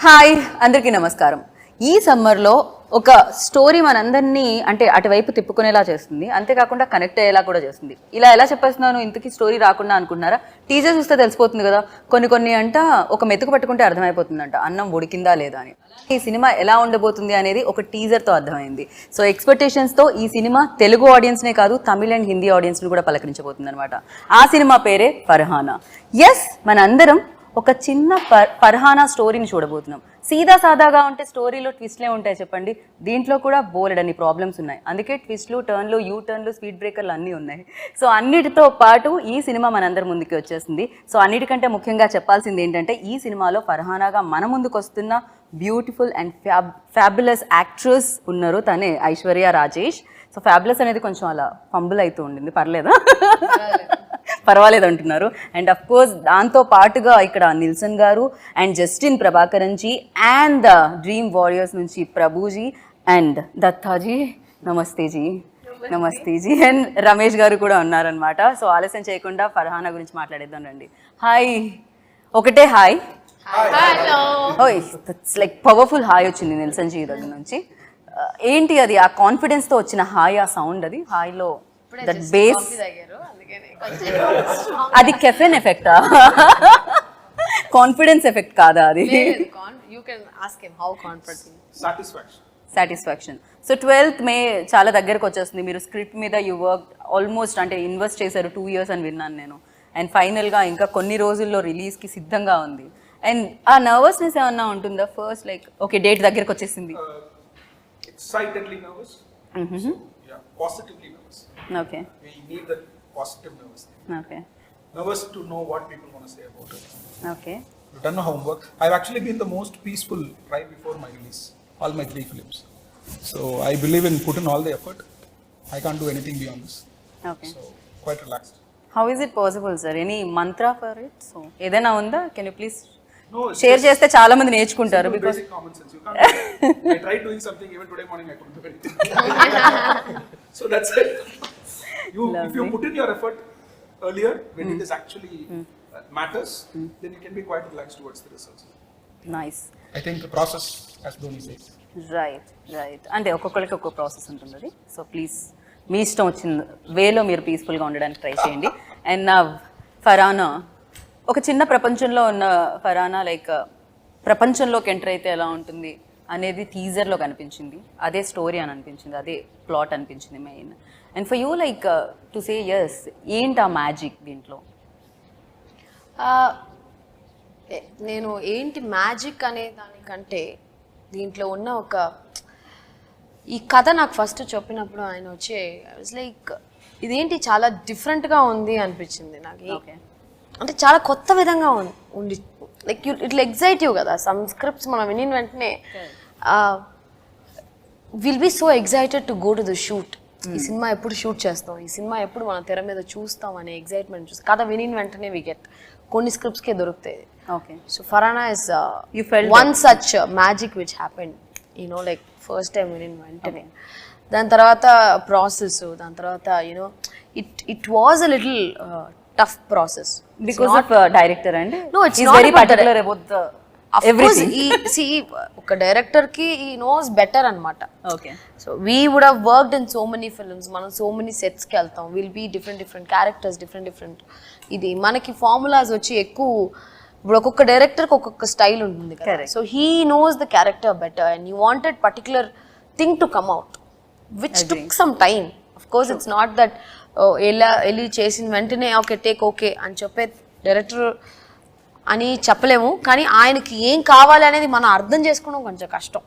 Hi అందరికీ నమస్కారం. ఈ సమ్మర్లో ఒక స్టోరీ మనందరినీ అంటే అటువైపు తిప్పుకునేలా చేస్తుంది, అంతేకాకుండా కనెక్ట్ అయ్యేలా కూడా చేస్తుంది. ఇలా ఎలా చెప్పేస్తున్నాను, ఇంతకీ స్టోరీ రాకుండా అనుకుంటున్నారా? టీజర్ చూస్తే తెలిసిపోతుంది కదా. కొన్ని అంట ఒక మెతుకు పట్టుకుంటే అర్థమైపోతుందంట అన్నం ఉడికిందా లేదా అని. ఈ సినిమా ఎలా ఉండబోతుంది అనేది ఒక టీజర్తో అర్థమైంది. సో ఎక్స్పెక్టేషన్స్తో ఈ సినిమా తెలుగు ఆడియన్స్నే కాదు, తమిళ అండ్ హిందీ ఆడియన్స్ని కూడా పలకరించబోతుంది అనమాట. ఆ సినిమా పేరే ఫర్హానా. ఎస్, మనందరం ఒక చిన్న ఫర్హానా స్టోరీని చూడబోతున్నాం. సీదా సాదాగా ఉంటే స్టోరీలో ట్విస్ట్లే ఉంటాయి చెప్పండి. దీంట్లో కూడా బోలెడన్ని ప్రాబ్లమ్స్ ఉన్నాయి. అందుకే ట్విస్ట్లు, టర్న్లు, యూ టర్న్లు, స్పీడ్ బ్రేకర్లు అన్నీ ఉన్నాయి. సో అన్నిటితో పాటు ఈ సినిమా మనందరి ముందుకి వచ్చేస్తుంది. సో అన్నిటికంటే ముఖ్యంగా చెప్పాల్సింది ఏంటంటే, ఈ సినిమాలో ఫర్హానాగా మన ముందుకు వస్తున్న బ్యూటిఫుల్ అండ్ ఫ్యాబులస్ యాక్ట్రెస్ ఉన్నారు. తనే ఐశ్వర్య రాజేష్. సో ఫ్యాబులస్ అనేది కొంచెం అలా ఫంబుల్ అవుతూ ఉండింది, పర్లేదా? పర్వాలేదు అంటున్నారు. అండ్ అఫ్ కోర్స్ దాంతో పాటుగా ఇక్కడ నిల్సన్ గారు and Justin Prabhakaran ji and the dream warriors నుంచి ప్రభుజీ అండ్ దత్తాజీ, నమస్తేజీ, నమస్తేజీ, అండ్ రమేష్ గారు కూడా ఉన్నారనమాట. సో ఆలస్యం చేయకుండా ఫర్హానా గురించి మాట్లాడేద్దాం రండి. హాయ్, ఒకటే హాయ్. ఓయ్, దట్స్ లైక్ పవర్ఫుల్ హాయ్ వచ్చింది నిల్సన్ జీ దగ్గర నుంచి. ఏంటి అది, ఆ కాన్ఫిడెన్స్తో వచ్చిన హాయ్, ఆ సౌండ్, అది హాయ్లో దట్ బేస్, అది కెఫెన్ ఎఫెక్టా, కాన్ఫిడెన్స్ ఎఫెక్ట్ కాదా అది? సాటిస్ఫాక్షన్. సో 12th May చాలా దగ్గరకు వచ్చేస్తుంది. మీరు స్క్రిప్ట్ మీద యూ వర్క్ ఆల్మోస్ట్, అంటే ఇన్వెస్ట్ చేశారు 2 years అని విన్నాను నేను. అండ్ ఫైనల్గా ఇంకా కొన్ని రోజుల్లో రిలీజ్కి సిద్ధంగా ఉంది. అండ్ ఆ నర్వస్నెస్ ఏమన్నా ఉంటుందా ఫస్ట్, లైక్ ఓకే డేట్ దగ్గరకు వచ్చేసింది? Excitedly nervous. Yeah, positively nervous. Okay. We need that positive nervousness. Okay. Nervous to know what people want to say about it. Okay. We've done our homework. I've actually been the most peaceful right before my release, all my 3 films. So I believe in put in all the effort. I can't do anything beyond this. Okay. So quite relaxed. How is it possible, sir? Any mantra for it? So ఏదైనా ఉందా? Can you please No, share చేస్తే చాలా మంది నేర్చుకుంటారు. Because basic common sense. You can't. I tried doing something even today morning. I couldn't do anything. So that's it. If you put in your effort earlier when it is actually matters, then you can be quite relaxed towards the results. Nice. I think the process, as Dhoni says. Right. అంటే ఒక్కొక్కరికి ఒక్కొక్క process ఉంటుంది అది. So please మీ ఇష్టం వచ్చిన వేలో మీరు పీస్ఫుల్గా ఉండడానికి ట్రై చేయండి. అండ్ నా ఫర్హానా, ఒక చిన్న ప్రపంచంలో ఉన్న ఫర్హానా లైక్ ప్రపంచంలోకి ఎంటర్ అయితే ఎలా ఉంటుంది అనేది టీజర్లో కనిపించింది. అదే స్టోరీ అని అనిపించింది, అదే ప్లాట్ అనిపించింది main. And for you like to say yes, ఏంటి ఆ మ్యాజిక్ దీంట్లో? నేను ఏంటి మ్యాజిక్ అనే దానికంటే దీంట్లో ఉన్న ఒక ఈ కథ నాకు ఫస్ట్ చెప్పినప్పుడు ఆయన వచ్చే ఐ వాజ్ లైక్ ఇదేంటి చాలా డిఫరెంట్గా ఉంది అనిపించింది నాకు. అంటే చాలా కొత్త విధంగా ఉండి లైక్ ఇట్లా ఎగ్జైటివ్ కదా. సమ్ స్క్రిప్ట్స్ మనం విని వెంటనే will be so excited to go to the shoot. ఈ సినిమా ఎప్పుడు షూట్ చేస్తాం, ఈ సినిమా ఎప్పుడు మన తెర మీద చూస్తాం అనే ఎగ్జైట్మెంట్ చూసి కథ విని వెంటనే వి గెట్. కొన్ని స్క్రిప్ట్స్కే దొరుకుతాయి. Okay. So Farhana is one such magic which happened, you know like first time విని వెంటనే. దాని తర్వాత ప్రాసెస్, దాని తర్వాత you know it was a little tough process because of director and no, it's he's not very particular about the everything. See, oka director ki he knows better anamata. Okay. So we would have worked in so many films, మనం so many sets కి వెళ్తాం, will be different characters, different ఇది మనకి formulas వచ్చి ఎక్కువ. ఇప్పుడు ఒక్కొక్క డైరెక్టర్కి ఒక్కొక్క స్టైల్ ఉంటుంది కదా. So he knows the character better and he wanted particular thing to come out which took some time. Of course it's not that వెళ్ళి చేసిన వెంటనే ఓకే టేక్ ఓకే అని చెప్పే డైరెక్టర్ అని చెప్పలేము. కానీ ఆయనకి ఏం కావాలి అనేది మనం అర్థం చేసుకోవడం కొంచెం కష్టం.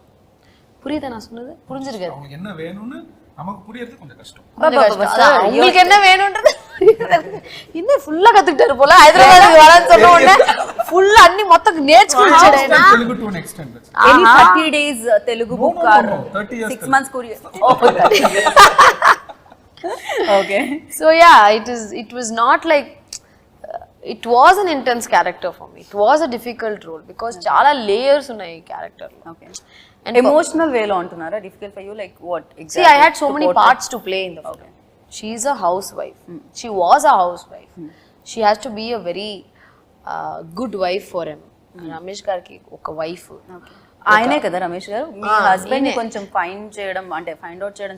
புரியுதா நான் சொன்னது? புரிஞ்சிருக்காது. அவங்க என்ன வேணும்னு நமக்கு புரியறது கொஞ்சம் கஷ்டம். உங்களுக்கு என்ன வேணும்ன்றது இன்னும் ஃபுல்லா கத்துக்கிட்டாரு போல. హైదరాబాద్ வரని சொன்ன உடனே ఫుల్ అన్ని మొత్తం నేర్చుకుంటాడు ఆయన. Telugu to next time. Any 30 days Telugu book or 6 months Korean? Okay. So yeah, it was not like it was an intense character for me. It was a difficult role because chala layers unnai character lo. Okay. And emotional way lo antunara difficult for you, like what exactly? See, I had so many parts to play in the film. Okay. She is a housewife. She was a housewife. She has to be a very good wife for him. Ramesh గారికి ఒక wife. ఆయనే కదా రమేష్ గారు మీ husband ని కొంచెం find out చేయడం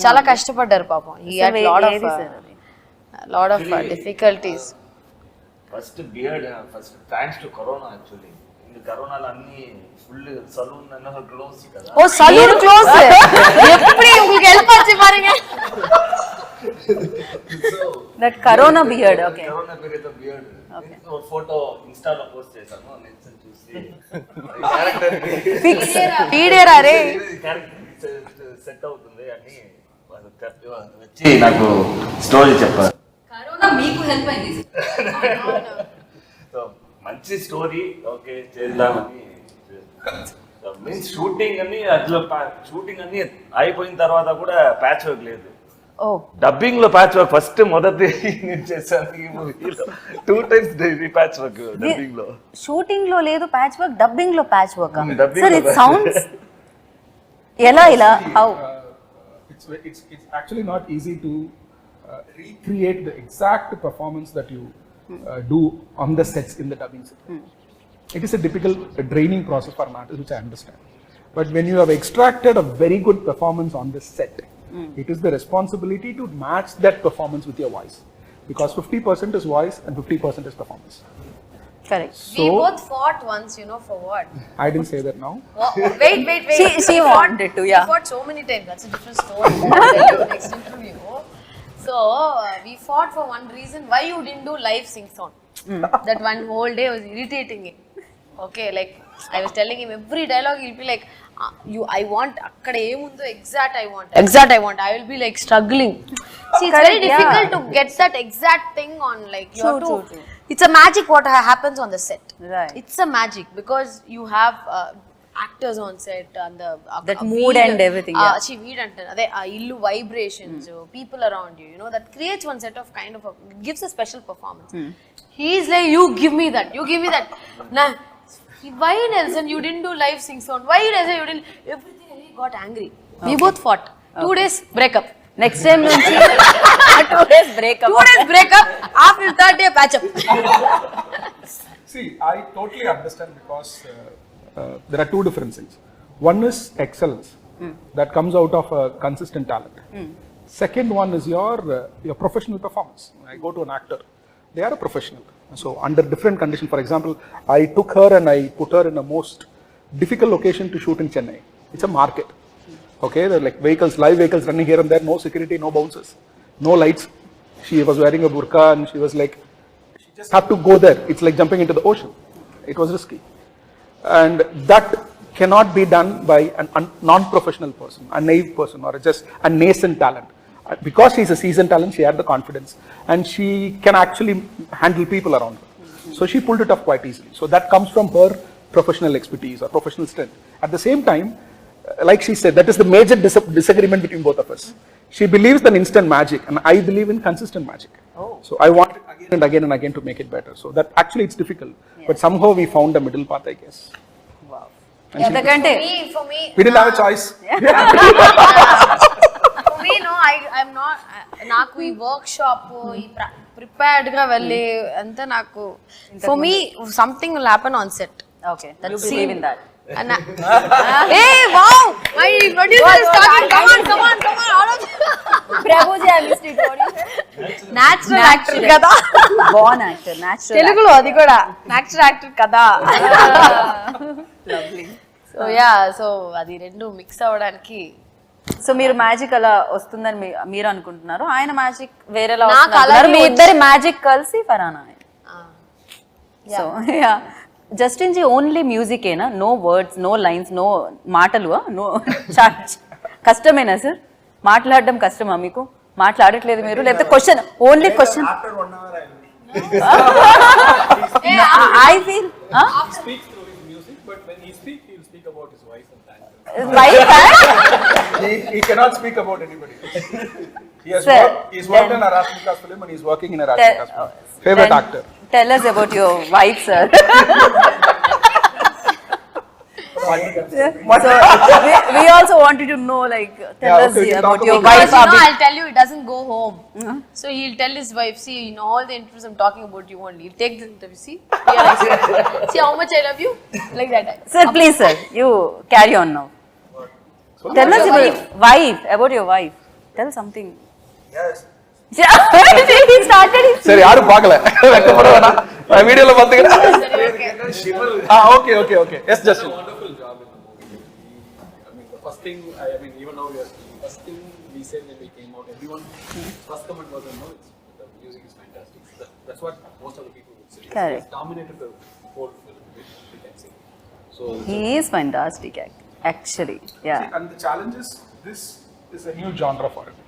చాలా కష్టపడ్డారు పాపం. he had lot of difficulties. First beard first thanks to corona actually. இந்த కరోనాలో అన్ని ఫుల్ సలూన్ అన్న క్లోజ్ కదా. ఓ సలూన్ క్లోజ్. எப்படி உங்களுக்கு ஹெல்ப் ஆச்சு பாருங்க. that corona beard. Okay, corona beard ఒక ఫోటో ఇన్స్టాలో పోస్ట్ చేశాను. నేను చూసి క్యారెక్టర్ వీడియోరా రే సెట్ అవుతుంది అని వచ్చి నాకు స్టోరీ చెప్పారు. కరోనా మీకు హెల్ప్ అయింది. సో మంచి స్టోరీ ఓకే చేద్దామని మీన్స్ షూటింగ్ అన్ని అట్లా షూటింగ్ అన్ని అయిపోయిన తర్వాత కూడా ప్యాచ్ వర్క్ లేదు. డబ్బింగ్ లో ప్యాచ్ వర్క్ ఫస్ట్ మొదటి నేను చేశాను ఈ మూవీలో 2 times ప్యాచ్ వర్క్ డబ్బింగ్ లో. షూటింగ్ లో లేదు ప్యాచ్ వర్క్, డబ్బింగ్ లో ప్యాచ్ వర్క్. Dubbing సార్ లో ఇట్ సౌండ్స్ ఇలా how It's actually not easy to recreate the exact performance that you do on the sets in the dubbing set. It is a difficult draining process for an artist, which I understand. But when you have extracted a very good performance on the set, it is the responsibility to match that performance with your voice, because 50% is voice and 50% is performance. Correct. we both fought once, for what? I didn't say that now. Wait. She wanted to, yeah. We fought so many times. That's a different story. I'll tell you next interview. So we fought for one reason. Why you didn't do live sing song? That one whole day was irritating him. Okay, like I was telling him every dialogue he'll be like, I want akkada emundo exact I want. I will be like struggling. See, it's very difficult to get that exact thing on, like you have to. True. It's a magic what happens on the set. Right. It's a magic because you have actors on set and that mood and everything. She weed ante ade illu vibrations, people around you, that creates one set of kind of gives a special performance. He's like, you give me that. Nah, why Nelson you didn't do live sing song? Why Nelson you didn't? Everything, he got angry. We both fought. 2 days breakup. Next time nunchi 2 days breakup. 2 days breakup. After 3rd day patch up. See, I totally understand, because there are two different things. One is excellence that comes out of a consistent talent. Second one is your professional performance. I go to an actor, they are a professional. So under different conditions, for example, I took her and I put her in a most difficult location to shoot in Chennai. It's a market. Okay, there are like live vehicles running here and there, no security, no bouncers, no lights. She was wearing a burqa and she was like, she just had to go there. It's like jumping into the ocean. It was risky. And that cannot be done by a non-professional person, a naive person, or just a nascent talent. Because she's a seasoned talent, she had the confidence and she can actually handle people around her. So she pulled it off quite easily. So that comes from her professional expertise or professional strength. At the same time, like she said, that is the major disagreement between both of us. She believes in instant magic and I believe in consistent magic. So I want it again and again and again to make it better. So that actually it's difficult, but somehow we found a middle path, I guess. Wow. For me, We didn't have a choice. for me, no, I'm not. నాకు ఈ workshop ఈ prepared గా వెళ్ళి అంతా నాకు for me something will happen on set. Okay, you believe in that. Hey, wow, my producer is talking. Come on, all of you. Prabhuji, I missed it. What you said? Natural actor kada. Born actor, natural. తెలుగులో అది కూడా natural actor కదా. Lovely. So అది రెండు mix అవ్వడానికి. So మీరు magic అలా వస్తుందని మీరు అనుకుంటున్నారు, ఆయన మ్యాజిక్ వేరేలా నాకు వస్తున్నారు, అలాగే మీ ఇద్దరి మ్యాజిక్ కలిసి Farhana. So yeah, Justin ji only music ఏనా, no words, no lines, no మాటలు, నో కష్టమేనా సార్? మాట్లాడడం కష్టమా మీకు? మాట్లాడట్లేదు మీరు, లేకపోతే question only question? I feel But when he speaks, he will speak about his wife and that. wife He cannot speak about anybody. He's worked in a Rashmikas film and he's working in a Rashmikas film. Favorite actor. Tell us about your wife, sir. So we also wanted to know, like, tell Yeah, us okay, we can about talk your about wife. Because Abhi. I'll tell you, it doesn't go home. So he'll tell his wife, see, in all the interviews I'm talking about you only. He'll take this interview, see, realize it. See how much I love you? Like that. Sir, please, sir, you carry on now. Tell us your about your wife. Tell something. Yes. He started his சரி யாரும் பார்க்கல வெக்கப்பட வேணாம் நான் வீடியோல பாத்துக்கிறேன் okay yes just Wonderful job in the movie. I mean, the first thing, I mean, even now we are speaking, first thing we said when we came out, everyone, first comment was, no, the music is fantastic. That's what most of the people would say. Correct. It's dominated the whole film, we can say. So, He is fantastic, actually. Yeah. And the challenge is, this is a new genre for him.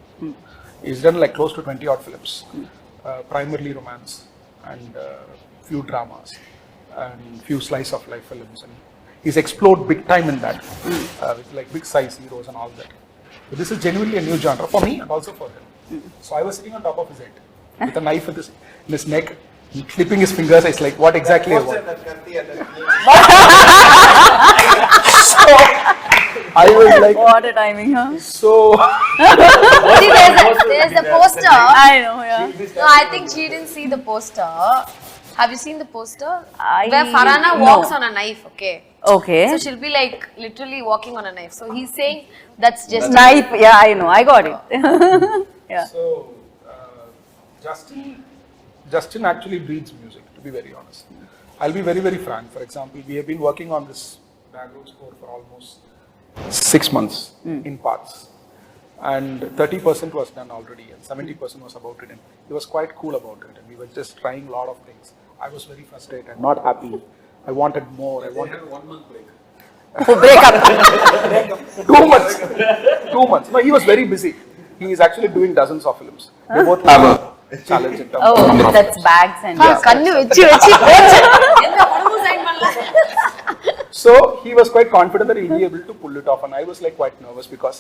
He's done like close to 20 odd films, primarily romance and few dramas and few slice of life films, and he's explored big time in that with like big size heroes and all that. So this is genuinely a new genre for me and also for him. So I was sitting on top of his head with a knife in his neck, clipping his fingers. It's like, what exactly I want. So I was like, What a timing, huh? so See, there's the poster. I know, yeah. No, I think she didn't see the poster. Have you seen the poster? I- Where Farhana no. walks on a knife, okay? Okay. So she'll be like literally walking on a knife. So he's saying that's just Knife, yeah, I know, I got it. Yeah. So, Justin actually breathes music, to be very honest. I'll be very, very frank. For example, we have been working on this background score for almost 6 months in parts. And 30% was done already, and 70% was about written. He was quite cool about it, and we were just trying a lot of things. I was very frustrated, not happy. I wanted more. I they wanted had 1 month break. Break up. 2 months. 2 months. No, he was very busy. He is actually doing dozens of films. They both have a challenge in terms of Oh, number of that's bags and கண்ணு வச்சு வச்சு போச்சு எந்த படமும் sign பண்ணல So he was quite confident that he'll be able to pull it off, and I was like quite nervous because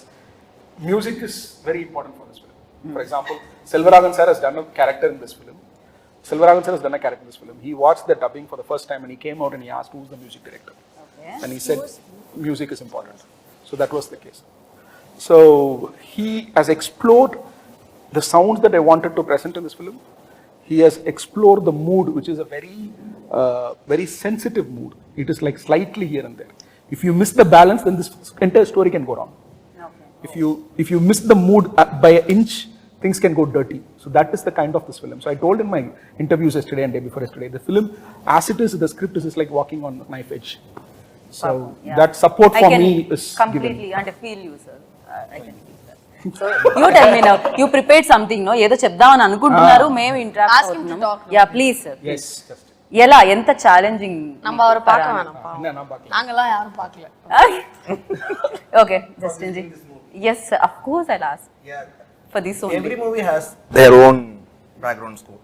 music is very important for this film. For example, Selvaraghan sir has done a character in this film. He watched the dubbing for the first time and he came out and he asked who's the music director. Okay. And he said music is important. So that was the case. So he has explored the sounds that I wanted to present in this film. He has explored the mood, which is a very sensitive mood. It is like slightly here and there. If you miss the balance, then this entire story can go wrong. Okay. If you miss the mood by an inch, things can go dirty. So that is the kind of this film. So I told in my interviews yesterday and day before yesterday, the film, as it is, the script is like walking on a knife edge. So Yeah. that support I for can me is completely given. and I feel you, sir. I can feel that. So you tell me now. You prepared something, no? ఏదో చెప్దామని అనుకుంటున్నారు, మేము interact Ask him to అవుతున్నాం. talk now. Yeah, please, sir. Yes, just. ఎలా ఎంత challenging நம்ம அவரை பார்க்க வேணாம் பாவம். என்ன நான் பார்க்கல. நாங்கெல்லாம் யாரும் பார்க்கல Okay, Justin ji. Yes, sir. Of course I'll ask Yeah. for this only. Every movie has their own background score.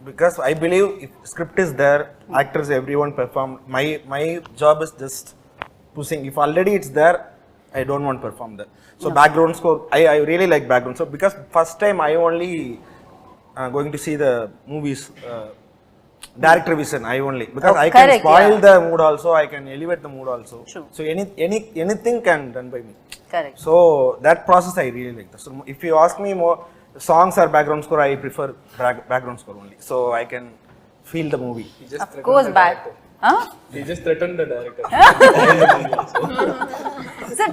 Because I believe if script is there, actors, everyone perform. My job is just pushing. If already it's there, I don't want to perform that. So background score, I really like background score because first time I only going to see the movies. Director vision, I only because I can correct, spoil yeah. the mood also, I can elevate the mood also. True. So anything can done by me. Correct. So that process I really like. So if you ask me more songs or background score, I prefer background score only. So I can feel the movie. He just Of threatened course the back. director. Huh? He just threatened the director. Sir,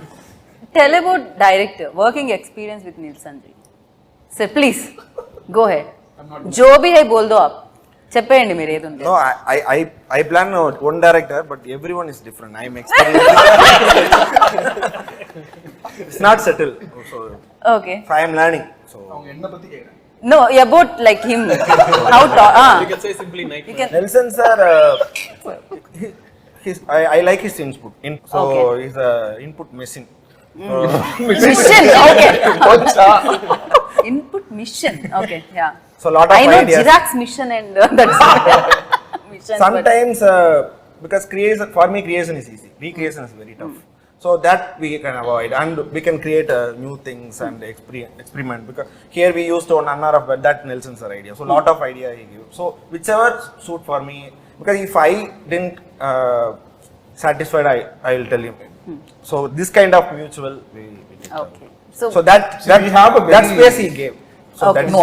tell about director, working experience with Nilsson ji. Sir, please, go ahead. जो भी है बोल दो आप. చెప్పేయండి మీరు ఏది ఉంది. No, I plan one director, but everyone is different. I am experienced. It's not settled. So Okay. I am learning. So அவங்க என்ன பத்தி கேக்குறேன்? No, about like him. How to You can say simply Nike. You can Nelson sir, I like his input. So Okay. he's a input machine. mission. Okay. Input mission. Okay, yeah. So lot of I know ideas. Chirag's mission and that's mission. Sometimes because for me creation is easy. Recreation is very tough. So that we can avoid and we can create new things and experiment because here we used one hour of that Nelson's idea. So lot of idea he gave. So whichever suit for me because if I didn't satisfied, I will tell him. So this kind of mutual, we did. Okay So that we have a that very- space he gave. So Okay. that's No,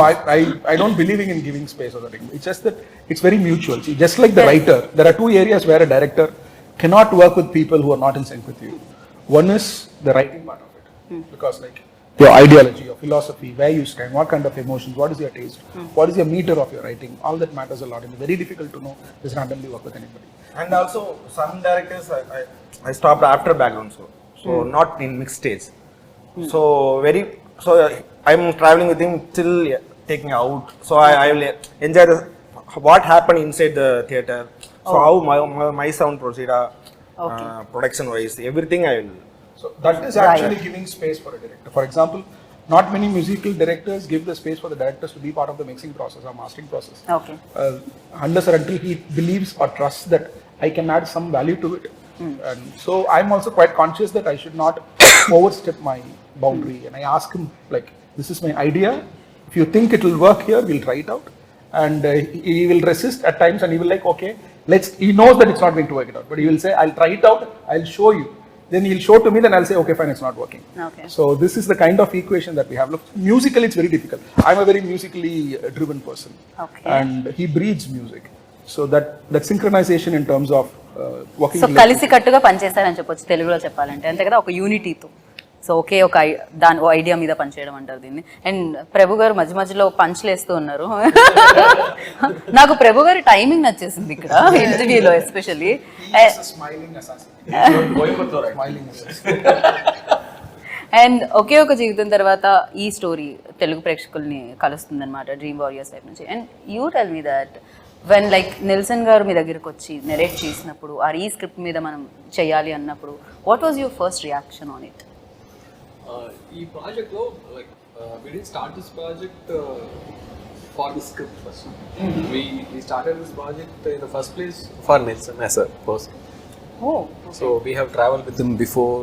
I don't believe in giving space or something. It's just that it's very mutual. See, just like the writer, there are two areas where a director cannot work with people who are not in sync with you. One is the writing part of it, because like your ideology, your philosophy, where you stand, what kind of emotions, what is your taste, what is your meter of your writing, all that matters a lot. And it's very difficult to know just randomly work with anybody. And also some directors I stopped after background score, so not in mixed stage. So I'm traveling with him till taking out. So I will enjoy what happened inside the theater. So how my sound proceed, production wise, everything I will. So that is actually giving space for a director. For example, not many musical directors give the space for the directors to be part of the mixing process or mastering process. Okay Unless or until he believes or trusts that I can add some value to it. And so I'm also quite conscious that I should not overstep my boundary. And I ask him, like, this is my idea. If you think it will work here, we'll try it out. And he will resist at times and he will like, okay, he knows that it's not going to work it out. But he will say, I'll try it out, I'll show you. Then he'll show to me, then I'll say, okay, fine, it's not working. Okay. So this is the kind of equation that we have. Look, musically, it's very difficult. I'm a very musically driven person. Okay. And he breathes music. So that synchronization in terms of working. So కలిసి కట్టుగా పనిచేస్తారని చెప్పొచ్చు తెలుగులో చెప్పాలంటే, అంతే కదా, ఒక యూనిటీతో. So ఒకే ఒక దాని ఐడియా మీద పనిచేయడం అంటారు దీన్ని. అండ్ ప్రభు గారు మధ్య మధ్యలో పంచ్లు వేస్తూ ఉన్నారు. నాకు ప్రభు గారి టైమింగ్ నచ్చేసింది ఇక్కడ ఇంటర్వ్యూలో especially. Smiling assassin. Coimbatore and Oke Oka Jeevitham తర్వాత ఈ స్టోరీ తెలుగు ప్రేక్షకుల్ని కలుస్తుంది అనమాట, డ్రీమ్ వారియర్స్ టైప్ నుంచి. And you tell me that when like Nelson గారు మీ దగ్గరికి వచ్చి నెరేట్ చేసినప్పుడు ఆర్ ఈ స్క్రిప్ట్ మీద మనం చేయాలి అన్నప్పుడు what was your first reaction on it? ఈ ప్రాజెక్ట్లో like we didn't start this project for the script first. We started this project in the first place for Nelson as a person. Oh, So we have traveled with him before.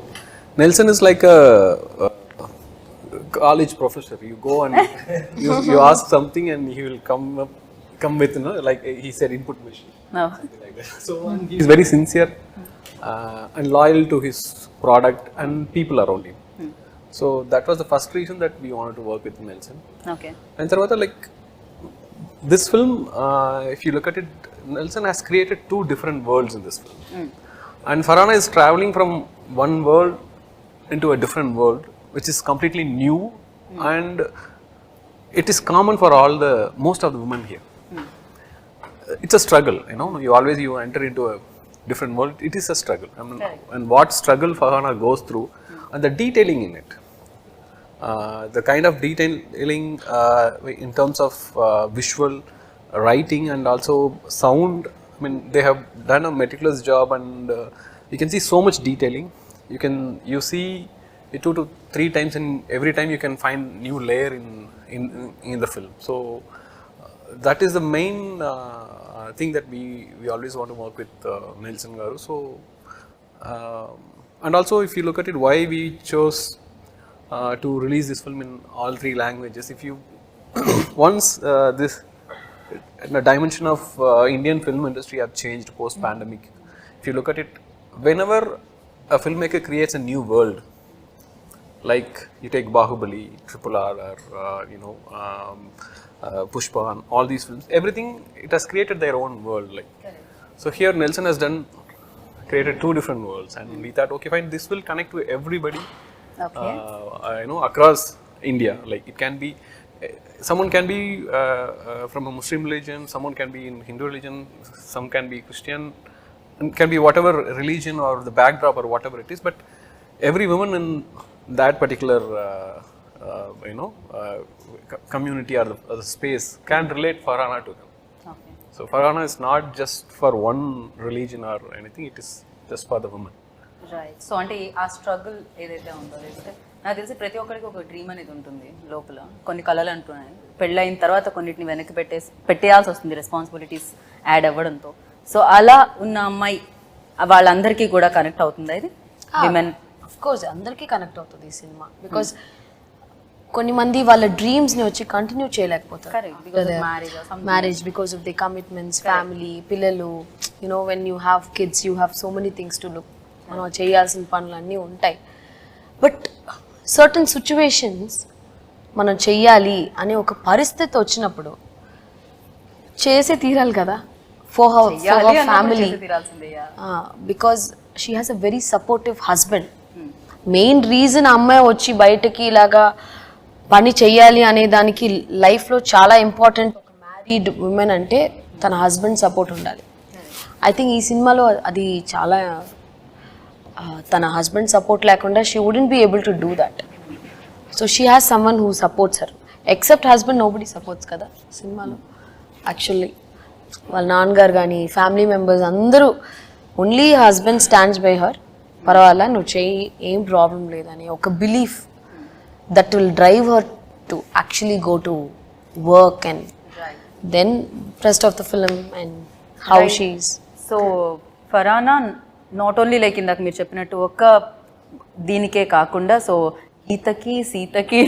Nelson is like a college professor. You go and you ask something and he will come with, you know, like he said, input machine. no. Like that. So and he's very sincere and loyal to his product and people around him. So that was the first reason that we wanted to work with Nelson. Okay. And Tarvata, like this film, if you look at it, Nelson has created two different worlds in this film. And Farhana is traveling from one world into a different world, which is completely new, and it is common for most of the women here. It's a struggle, you know. You enter into a different world. It is a struggle. I mean, and what struggle Farhana goes through, and the detailing in it, the kind of detailing in terms of visual, writing, and also sound. I mean, they have done a meticulous job, and you can see so much detailing. You see it 2 to 3 times, and every time you can find new layer in the film. So that is the main thing that we always want to work with Nelson Garu. So and also, if you look at it, why we chose to release this film in all 3 languages. If you once this the dimension of Indian film industry have changed post pandemic. If you look at it, whenever a filmmaker creates a new world, like you take Bahubali, RRR, or Pushpa, and all these films, everything, it has created their own world. Like, so here Nelson has created 2 different worlds, and we thought, okay, fine, this will connect to everybody. Okay. Across India. Like it can be, someone can be from a Muslim religion, someone can be in Hindu religion, some can be Christian, and can be whatever religion or the backdrop or whatever it is. But every woman in that particular community or the space can relate Farhana to them. Okay. So Farhana is not just for one religion or anything; it is just for the woman. Right. So అంటే ఆ struggle ఏదైతే ఉందో తెలిస్తే నాకు తెలిసి ప్రతి ఒక్కరికి ఒక డ్రీమ్ అనేది ఉంటుంది లోపల. కొన్ని కళలు అంటున్నాయి, పెళ్ళైన తర్వాత కొన్నిటిని వెనక్కి పెట్టేయాల్సి వస్తుంది రెస్పాన్సిబిలిటీస్ యాడ్ అవ్వడంతో. సో అలా ఉన్న అమ్మాయి వాళ్ళందరికీ కూడా కనెక్ట్ అవుతుందా ఇది? విమెన్ అఫ్ కోర్స్ అందరికీ కనెక్ట్ అవుతుంది ఈ సినిమా. బికాజ్ కొన్ని మంది వాళ్ళ డ్రీమ్స్ని వచ్చి కంటిన్యూ చేయలేకపోతారు Correct, because of marriage or something. Marriage because of the commitments family పిల్లలు you know when you have kids you have so many things to look మనం చేయాల్సిన పనులు అన్నీ ఉంటాయి బట్ సర్టన్ సిచ్యువేషన్స్ మనం చెయ్యాలి అనే ఒక పరిస్థితి వచ్చినప్పుడు చేసే తీరాలి కదా for her family because she has a very supportive husband main reason అమ్మాయి వచ్చి బయటకి ఇలాగా పని చెయ్యాలి అనే దానికి లైఫ్లో చాలా ఇంపార్టెంట్ ఒక మ్యారీడ్ ఉమెన్ అంటే తన హస్బెండ్ సపోర్ట్ ఉండాలి ఐ థింక్ ఈ సినిమాలో అది చాలా తన హస్బెండ్ సపోర్ట్ లేకుండా she wouldn't be able to do that so she has someone who supports her except husband nobody supports కదా సినిమాలో యాక్చువల్లీ వాళ్ళ నాన్నగారు కానీ ఫ్యామిలీ మెంబర్స్ అందరూ only husband stands by her పర్వాలా నువ్వు చెయ్యి ఏం ప్రాబ్లం లేదని ఒక belief that will drive her to actually go to work and then rest of the film and how she's so ఫరానా not only like ఇందాక మీరు చెప్పినట్టు ఒక్క దీనికే కాకుండా సో ఈతకి సీతకి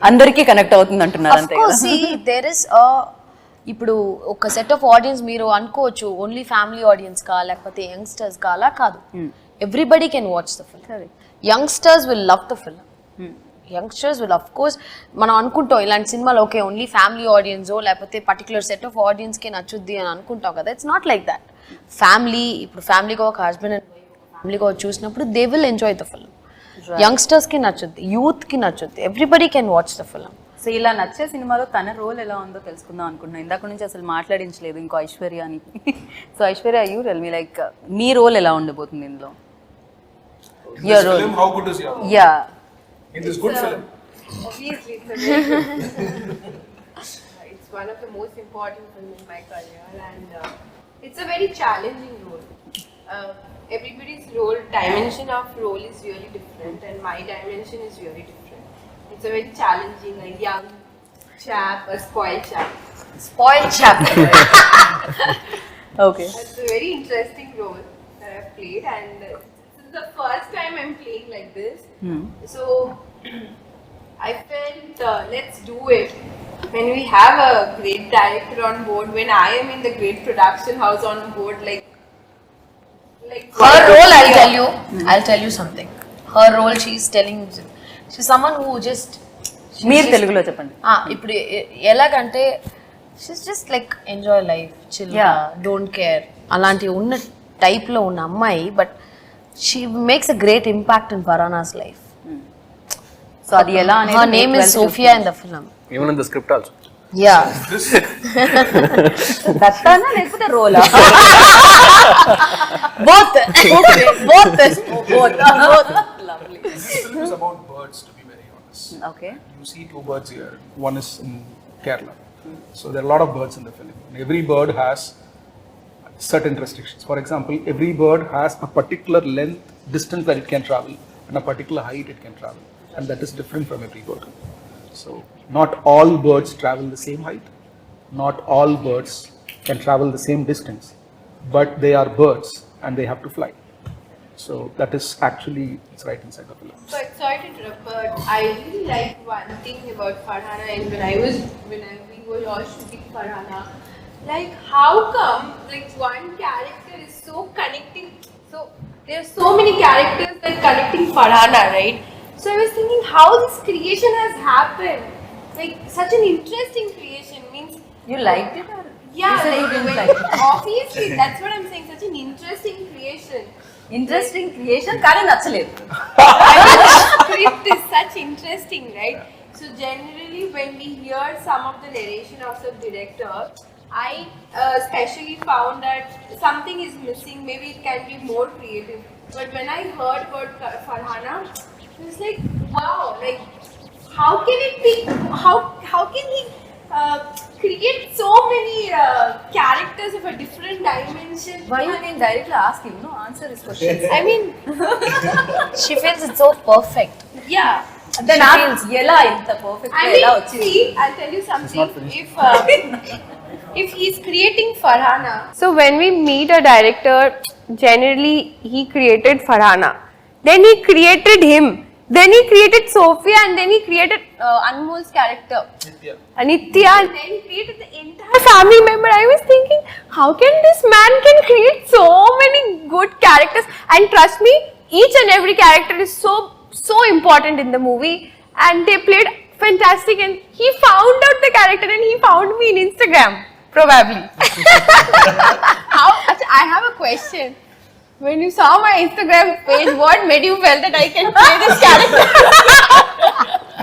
అందరికీ కనెక్ట్ అవుతుంది అంటున్నారు అంతే కదా దేర్ ఇస్ ఇప్పుడు ఒక సెట్ ఆఫ్ ఆడియన్స్ మీరు అనుకోవచ్చు ఓన్లీ ఫ్యామిలీ ఆడియన్స్ కా లేకపోతే యంగ్స్టర్స్ కా అలా కాదు everybody can watch the film youngsters will love the film youngsters will of course మనం అనుకుంటాం ఇలాంటి సినిమాలు ఓకే ఓన్లీ ఫ్యామిలీ ఆడియన్సో లేకపోతే పర్టికులర్ సెట్ ఆఫ్ ఆడియన్స్కి నచ్చుద్ది అని అనుకుంటాం కదా it's not like that family ఇప్పుడు ఫ్యామిలీగా ఒక హస్బెండ్ అండ్ ఫ్యామిలీగా చూసినప్పుడు they will enjoy the film యంగ్స్టర్స్కి నచ్చుద్ది యూత్కి నచ్చుద్ది everybody can watch the film so ఇలా నచ్చే సినిమాలో తన రోల్ ఎలా ఉందో తెలుసుకుందాం అనుకుంటున్నాను ఇందాక నుంచి అసలు మాట్లాడించలేదు ఇంకో ఐశ్వర్య అని so Aishwarya you tell me like మీ రోల్ ఎలా ఉండబోతుంది ఇందులో In this film, how good is your role? Yeah In this good film. Obviously, it's one of the most important films in my career, and it's a very challenging role. Everybody's role, dimension of role is really different, and my dimension is really different. It's a very challenging, a young chap, a spoiled chap. Spoiled chap. Okay It's a very interesting role that I've played, and this is the first time I'm playing like this. So I felt let's do it. When we have a great director on board, when I am in the great production house on board, like Her role, I'll tell you something. Her role, she's someone who just మీరు తెలుగులో చెప్పండి ఇప్పుడు ఎలాగంటే she's just like enjoy life chill don't care అలాంటి ఉన్న టైప్లో ఉన్న అమ్మాయి but she makes a great impact in Farhana's life so అది ఎలా అనేది her name is Sophia in the film Even in the script also. Yeah దత్తానా లేకపోతే రోలా both lovely This film is about birds, to be very honest. Okay You see two birds here. One is in Kerala. So there are a lot of birds in the film. And every bird has certain restrictions. For example, every bird has a particular length, distance that it can travel, and a particular height it can travel, and that is different from every bird. So not all birds travel the same height. Not all birds can travel the same distance, but they are birds and they have to fly. So that is actually it's right inside the film. But sorry to interrupt, but I really like one thing about Farhana, and when we were all shooting Farhana, like how come like one character is so connecting, so there are so many characters that connecting Farhana, right? So I was thinking how this creation has happened, like such an interesting creation means. You like it or Yeah, You said you like didn't when, like it. obviously that's what I'm saying. Such an interesting creation. Interesting creation కానీ నచ్చలేదు Script is such interesting, right? So generally, when we hear some of the narration of the director, I especially found that something is missing. Maybe it can be more creative. But when I heard about Farhana, it was like, wow! Like, how can it be? How can he create so many characters of a different dimension? Why you can directly ask him no answer his questions I mean, she feels it's so perfect yeah. ఎలా ఇంత perfect I ఎలా mean, వచ్చింది see, I'll tell you something. If he's creating Farhana, So when we meet a director, generally he created Farhana. Then he created him. Then he created Sophia, and then he created Anmol's character, Anitya, and then he created the entire family member. I was thinking, how can this man can create so many good characters? And trust me, each and every character is so important in the movie, and they played fantastic. And he found out the character, and he found me in Instagram, probably. I have a question. When you saw my Instagram page, what made you feel that I can play this character?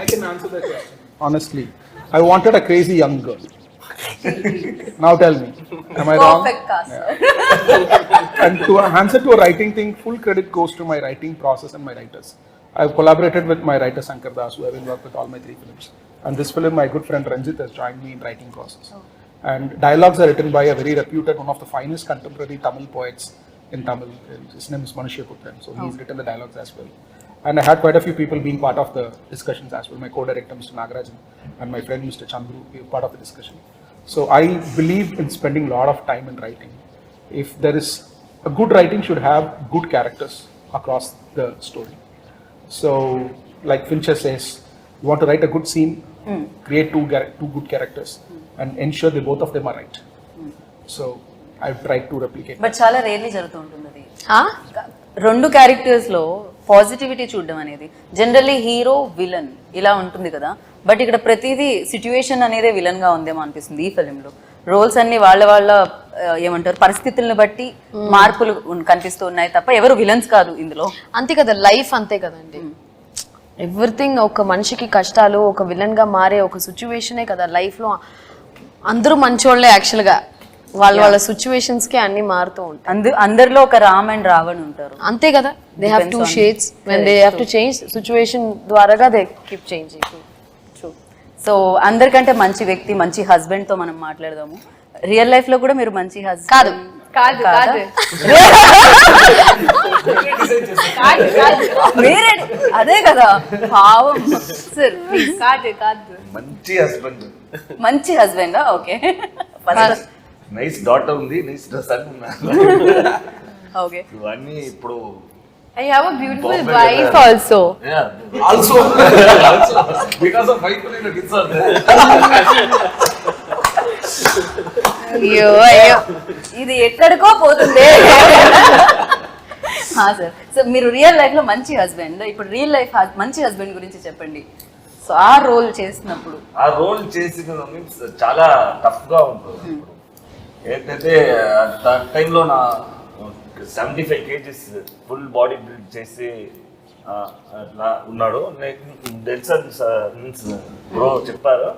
I can answer that question. Honestly, I wanted a crazy young girl. Now tell me, am I wrong? Perfect cast. And to answer to a writing thing, full credit goes to my writing process and my writers. I've collaborated with my writer Sankar Das, who have been worked with all my 3 films. And this film, my good friend Ranjit has joined me in writing process. And dialogues are written by a very reputed, one of the finest contemporary Tamil poets in Tamil. His name is Manushyaputran, so he's written the dialogues as well. And I had quite a few people being part of the discussions as well. My co-director Mr. Nagarajan and my friend Mr. Chandru were part of the discussion. So I believe in spending a lot of time in writing. If there is a good writing, should have good characters across the story. So like Fincher says, you want to write a good scene, create two good characters, and ensure that both of them are right. So I've tried to replicate. But చాలా rarely జరుగుతూ ఉంటుంది అది. 2 characters లో positivity చూడడం అనేది generally hero villain ఇలా ఉంటుంది కదా, బట్ ఇక్కడ ప్రతిదీ సిచ్యువేషన్ అనేదే విలన్ గా ఉందేమో అనిపిస్తుంది ఈ ఫిలింలో. రోల్స్ అన్ని వాళ్ళ ఏమంటారు పరిస్థితులను బట్టి మార్పులు కనిపిస్తూ ఉన్నాయి తప్ప ఎవరు విలన్స్ కాదు ఇందులో. అంతే కదా, లైఫ్ అంతే కదండి. ఎవ్రీథింగ్ ఒక మనిషికి కష్టాలు, ఒక విలన్ గా మారే ఒక సిచ్యువేషనే కదా లైఫ్ లో. అందరూ మంచోళ్లే యాక్చువల్ గా, వాళ్ళ సిచ్యువేషన్స్ కి అన్ని మారుతూ ఉంటాయి. అందరిలో ఒక రామ్ అండ్ రావణ్ ఉంటారు, అంతే కదా. They have 2 shades. When they have to change situation ద్వారాగా దే కీప్ చేంజింగ్. సో అందరికంటే మంచి వ్యక్తి, మంచి హస్బెండ్ తో మనం మాట్లాడదాము. రియల్ లైఫ్ లో కూడా మీరు మంచి హస్బెండ్ కాదు. వేరే అదే కదా భావం. సార్ కాదు. మంచి హస్బెండ్. ఓకే, నైస్ డాటర్ ఉంది, నైస్ సన్ ఉన్నారు. ఓకే, ఇవన్నీ ఇప్పుడు I have a beautiful wife also. also because of wife and kids are there. అయ్యో ఇది ఎక్కడికో పోతుంది. సార్, సో మీరు రియల్ లైఫ్ లో మంచి హస్బెండ్, ఇప్పుడు రియల్ లైఫ్ మంచి హస్బెండ్ గురించి చెప్పండి. సో ఆ రోల్ చేసినప్పుడు, ఆ రోల్ చేసిన మీన్స్ చాలా టఫ్ గా ఉంటుంది. ఏంటంటే ఆ టైంలో నా 75 kgs ఫుల్ బాడీ బిల్డ్ చేసి అట్లా ఉన్నాడు. మీన్స్ బ్రో చెప్పారు,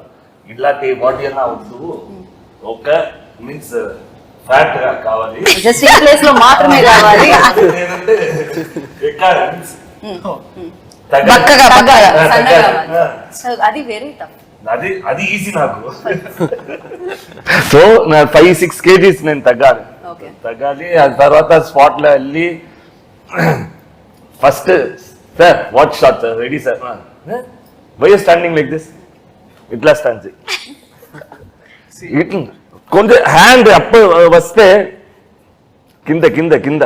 ఇట్లాంటి బాడీ అన్నా వద్దు, ఒక మీన్స్ ఫ్యాట్ గా కావాలి, జస్ట్ ఈ ప్లేస్ లో మాత్రమే కావాలి. నేనంటే అది వెరీ టఫ్. అది ఈజీ నాకు. సో నా 5-6 kgs నేను తగ్గాలి. ఆ తర్వాత స్పాట్ లో వెళ్ళి first sir what shot ready sir, why you standing like this, ఇట్లా స్టాండ్ కొంచెం హ్యాండ్ అప్ వస్తే కింద కింద కింద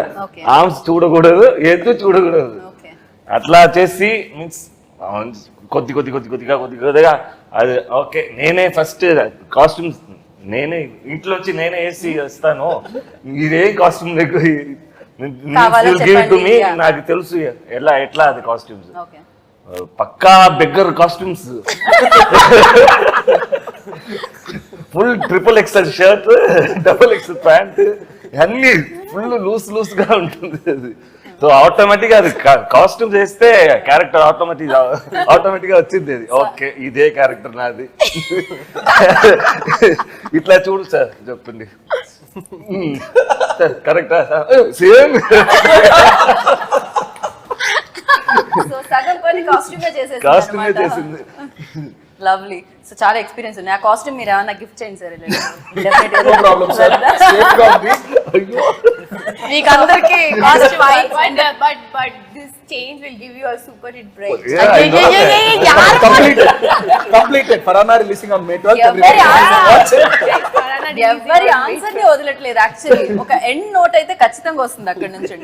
ఆర్మ్స్ చూడకూడదు, ఎత్తు చూడకూడదు. అట్లా చేసి మీన్స్ కొద్దిగా అది ఓకే. నేనే ఫస్ట్ కాస్ట్యూమ్స్ నేనే ఇంట్లో వచ్చి నేనే వేసి వస్తాను, ఇదే కాస్ట్యూమ్ నాకు తెలుసు ఎట్లా అది కాస్ట్యూమ్స్. పక్కా beggar costumes, full XXL shirt, XXL pant, అన్ని ఫుల్ లూస్ గా ఉంటుంది అది. సో ఆటోమేటిక్ గా అది కాస్ట్యూమ్ చేస్తే క్యారెక్టర్ ఆటోమేటిక్ గా వచ్చింది అది. ఓకే, ఇదే క్యారెక్టర్ నాది. ఇట్లా చూడు సార్ చెప్పండి, కరెక్టా సార్, సేమ్. కాస్ట్యూమే చేసింది. లవ్లీ. సో చాలా ఎక్స్పీరియన్స్ ఉంది. ఆ కాస్ట్యూమ్ మీరు ఏమన్నా గిఫ్ట్ చేయండి sir. No problem, sir. Safe గా ఉంది. అయ్యో మీకు అందరికి costume but this change will give you a super hit break. Completed. Farhana releasing on May 12th. ఎవరి Farhana ఎవరి ఆన్సర్ ని వదలట్లేదు యాక్చువల్లీ. ఒక ఎండ్ నోట్ అయితే ఖచ్చితంగా వస్తుంది అక్కడ నుంచి.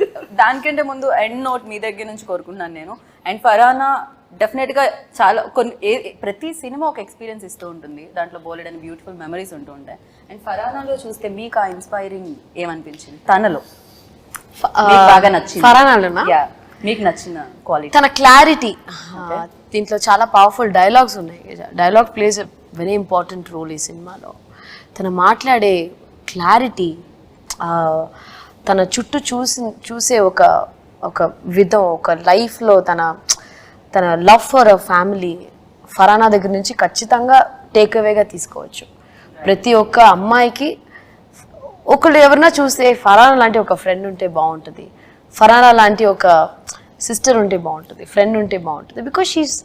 దానికంటే ముందు ఎండ్ నోట్ మీ దగ్గర నుంచి కోరుకుంటున్నాను నేను. అండ్ ఫరానా డెఫినెట్ గా చాలా ప్రతి సినిమా ఒక ఎక్స్పీరియన్స్ ఇస్తూ ఉంటుంది, దాంట్లో బోలెడని బ్యూటిఫుల్ మెమరీస్ ఉంటూ ఉంటాయి. అండ్ ఫరానాలో చూస్తే మీకు ఆ ఇన్స్పైరింగ్ ఏమనిపించింది తనలో? మీకు బాగా నచ్చింది ఫరానాలోనా? Yeah, మీకు నచ్చిన క్వాలిటీ? తన క్లారిటీ. దీంట్లో చాలా పవర్ఫుల్ డైలాగ్స్ ఉన్నాయి. Dialogue plays a very important role ఈ సినిమాలో. తను మాట్లాడే క్లారిటీ, తన చుట్టూ చూసే ఒక విధం, ఒక లైఫ్లో తన లవ్ ఫర్ అ ఫ్యామిలీ ఫరానా దగ్గర నుంచి ఖచ్చితంగా టేక్ అవేగా తీసుకోవచ్చు. ప్రతి ఒక్క అమ్మాయికి ఒకళ్ళు ఎవరన్నా చూస్తే ఫరానా లాంటి ఒక ఫ్రెండ్ ఉంటే బాగుంటుంది, ఫరానా లాంటి ఒక సిస్టర్ ఉంటే బాగుంటుంది, ఫ్రెండ్ ఉంటే బాగుంటుంది. Because she's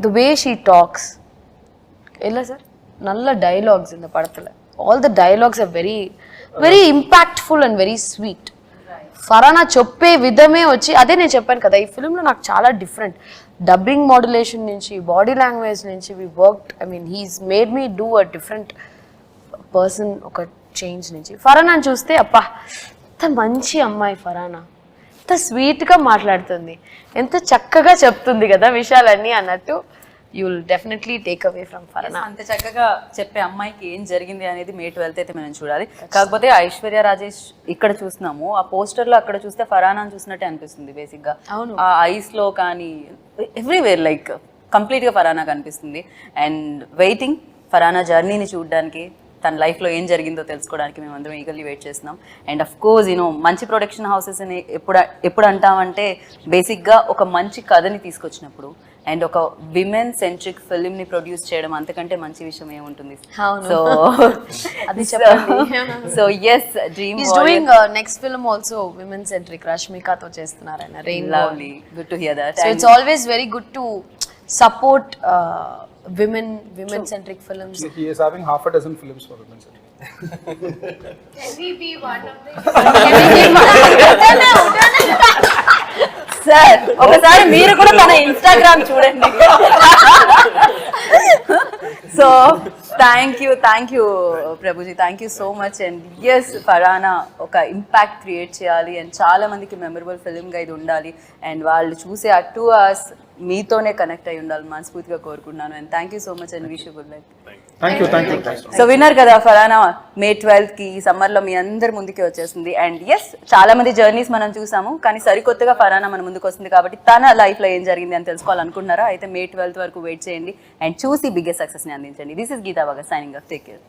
the way she talks. ఎలా సార్ நல்ல డైలాగ్స్ இந்த படத்துல. All the dialogues are very very impactful and very sweet. Farhana చెప్పే విధమే వచ్చి అదే నేను చెప్పాను కదా, ఈ ఫిల్మ్లో నాకు చాలా డిఫరెంట్ డబ్బింగ్ మాడ్యులేషన్ నుంచి, బాడీ లాంగ్వేజ్ నుంచి we worked. I mean he's made me do a different person. ఒక చేంజ్ నుంచి ఫరానాని చూస్తే అప్పా ఎంత మంచి అమ్మాయి ఫరానా, ఎంత స్వీట్గా మాట్లాడుతుంది, ఎంత చక్కగా చెప్తుంది కదా విషయాలన్నీ అన్నట్టు. You will definitely take away from ఫరానా. అంత చక్కగా చెప్పే అమ్మాయికి ఏం జరిగింది అనేది May 12th అయితే మనం చూడాలి. కాకపోతే ఐశ్వర్య రాజేష్ ఇక్కడ చూస్తున్నాము, ఆ పోస్టర్ లో అక్కడ చూస్తే ఫరానా చూసినట్టే అనిపిస్తుంది బేసిక్ గా. ఆ ఐస్ లో కానీ ఎవ్రీవేర్ లైక్ కంప్లీట్ గా ఫరానా కనిపిస్తుంది. అండ్ వెయిటింగ్ ఫరానా జర్నీని చూడడానికి, తన లైఫ్లో ఏం జరిగిందో తెలుసుకోవడానికి మేము అందరం ఈగర్లీ వెయిట్ చేస్తున్నాం. అండ్ అఫ్ కోర్స్ మంచి ప్రొడక్షన్ హౌసెస్ అని ఎప్పుడు అంటామంటే బేసిక్గా ఒక మంచి కథని తీసుకొచ్చినప్పుడు అండ్ ఒక విమెన్ సెంట్రిక్ ఫిల్మ్ ని ప్రొడ్యూస్ చేయడం అంతకంటే మంచి విషయం ఏముంటుంది. సో అది చెప్పండి. So yes, dream is doing next film also women centric, రష్మికతో చేస్తున్నారు ఆయన. Lovely, good to hear that. So it's always very good to support women centric films. He is having half a dozen films for women centric. Can we be one of them? Sir ఒకసారి మీరు కూడా తన Instagram చూడండి. So thank you Prabhuji, thank you so much. And yes, Farana ఒక impact create చేయాలి and చాలా మందికి memorable ఫిల్మ్గా ఇది ఉండాలి అండ్ వాళ్ళు చూసే ఆ 2 hours మీతోనే కనెక్ట్ అయి ఉండాలి మనస్ఫూర్తిగా కోరుకుంటున్నాను. And thank you so much and wish you good luck. Thank you. So winner కదా ఫరానా May 12th కి సమ్మర్ లో మీ అందరి ముందుకే వచ్చేస్తుంది. అండ్ ఎస్, చాలా మంది జర్నీస్ మనం చూసాము, కానీ సరికొత్తగా ఫరానా మన ముందుకు వస్తుంది కాబట్టి తన లైఫ్ లో ఏం జరిగింది అని తెలుసుకోవాలనుకుంటున్నారా అయితే May 12th వరకు వెయిట్ చేయండి అండ్ చూసి బిగ్గెస్ట్ సక్సెస్ ని అందించండి. దిస్ ఇస్ గీతా వగ సైనింగ్ ఆఫ్. Take care.